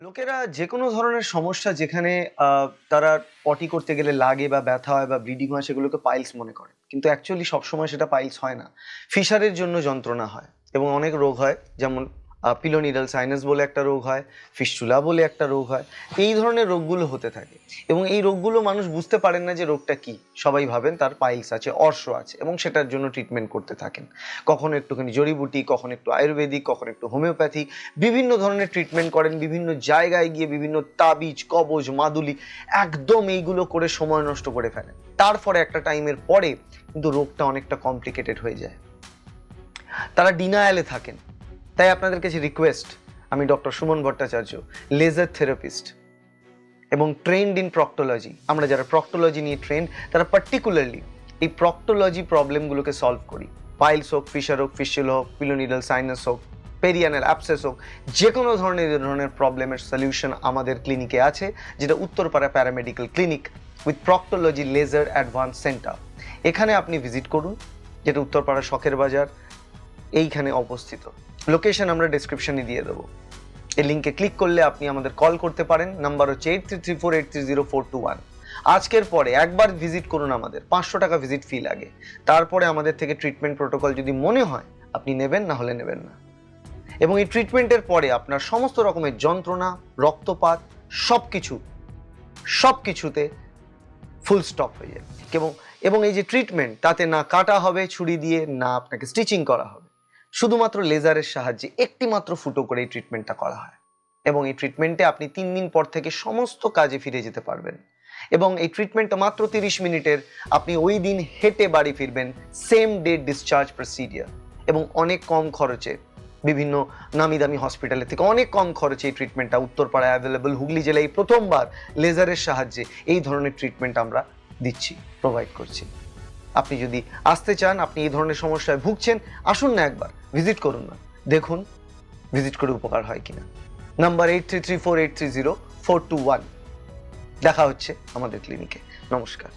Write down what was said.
লোকেরা যেকোনো ধরনের সমস্যা যেখানে তারা পটি করতে গেলে লাগে বা ব্যথা হয় বা ব্লিডিং হয় সেগুলোকে পাইলস মনে করে। কিন্তু অ্যাকচুয়ালি সবসময় সেটা পাইলস হয় না। ফিশারের জন্য যন্ত্রণা হয় এবং অনেক রোগ হয়, যেমন পিলোনিডাল সাইনাস বলে একটা রোগ হয়, ফিস্টুলা বলে একটা রোগ হয়। এই ধরনের রোগগুলো হতে থাকে এবং এই রোগগুলো মানুষ বুঝতে পারেন না যে রোগটা কি। সবাই ভাবেন তার পাইলস আছে, অর্শ আছে এবং সেটার জন্য ট্রিটমেন্ট করতে থাকেন। কখনো একটুখানি জড়িবুটি, কখনো একটু আয়ুর্বেদিক, কখনো একটু হোমিওপ্যাথি, বিভিন্ন ধরনের ট্রিটমেন্ট করেন, বিভিন্ন জায়গায় গিয়ে বিভিন্ন তাবিজ, কবজ, মাদুলি একদম এইগুলো করে সময় নষ্ট করে ফেলেন। তারপরে একটা টাইমের পরে কিন্তু রোগটা অনেকটা কমপ্লিকেটেড হয়ে যায়, তারা ডিনায়ালে থাকেন। তাই আপনাদের কাছে রিকোয়েস্ট, আমি doctor Suman Bhattacharya, laser therapist এবং ট্রেন্ড ইন প্রক্টোলজি। আমরা যারা প্রক্টোলজি নিয়ে ট্রেন্ড তারা পার্টিকুলারলি এই প্রক্টোলজি প্রবলেমগুলোকে সলভ করি। পাইলস হোক, ফিশার হোক, ফিস্টুলা হোক, পিলোনিডাল সাইনাস হোক, পেরিয়ানাল অ্যাবসেস হোক, যে কোনো ধরনের প্রবলেমের সলিউশন আমাদের ক্লিনিকে আছে, যেটা Uttarpara paramedical clinic with proctology laser advance centre. এখানে আপনি ভিজিট করুন, যেটা উত্তরপাড়া শখের বাজার এইখানে অবস্থিত। লোকেশন আমরা ডেসক্রিপশনে দিয়ে দেবো। এই লিঙ্কে ক্লিক করলে আপনি আমাদের কল করতে পারেন। নাম্বার হচ্ছে 8334830421। আজকের পরে একবার ভিজিট করুন আমাদের, 500 টাকা ভিজিট ফি লাগে। তারপরে আমাদের থেকে ট্রিটমেন্ট প্রোটোকল যদি মনে হয় আপনি নেবেন, না হলে নেবেন না। এবং এই ট্রিটমেন্টের পরে আপনার সমস্ত রকমের যন্ত্রণা, রক্তপাত সবকিছুতে ফুল স্টপ হয়ে যাবে। এবং এই যে ট্রিটমেন্ট, তাতে না কাটা হবে ছুরি দিয়ে, না আপনাকে স্টিচিং করা হবে, শুধুমাত্র লেজারের সাহায্যে একটি মাত্র ফুটো করে এই ট্রিটমেন্টটা করা হয়। এবং এই ট্রিটমেন্টে আপনি 3 দিন পর থেকে সমস্ত কাজে ফিরে যেতে পারবেন। এবং এই ট্রিটমেন্টটা মাত্র 30 মিনিটের, আপনি ওই দিন হেঁটে বাড়ি ফিরবেন, সেম ডে ডিসচার্জ প্রসিডিওর। এবং অনেক কম খরচে, বিভিন্ন নামি দামি হসপিটালের থেকে অনেক কম খরচে এই ট্রিটমেন্টটা উত্তরপাড়ায় অ্যাভেলেবল। হুগলি জেলায় এই প্রথমবার লেজারের সাহায্যে এই ধরনের ট্রিটমেন্ট আমরা দিচ্ছি, প্রোভাইড করছি। আপনি যদি আসতে চান, আপনি এই ধরনের সমস্যায় ভুগছেন, আসুন না, একবার ভিজিট করুন না, দেখুন ভিজিট করে উপকার হয় কিনা। নাম্বার 8334830421। দেখা হচ্ছে আমাদের ক্লিনিকে। নমস্কার।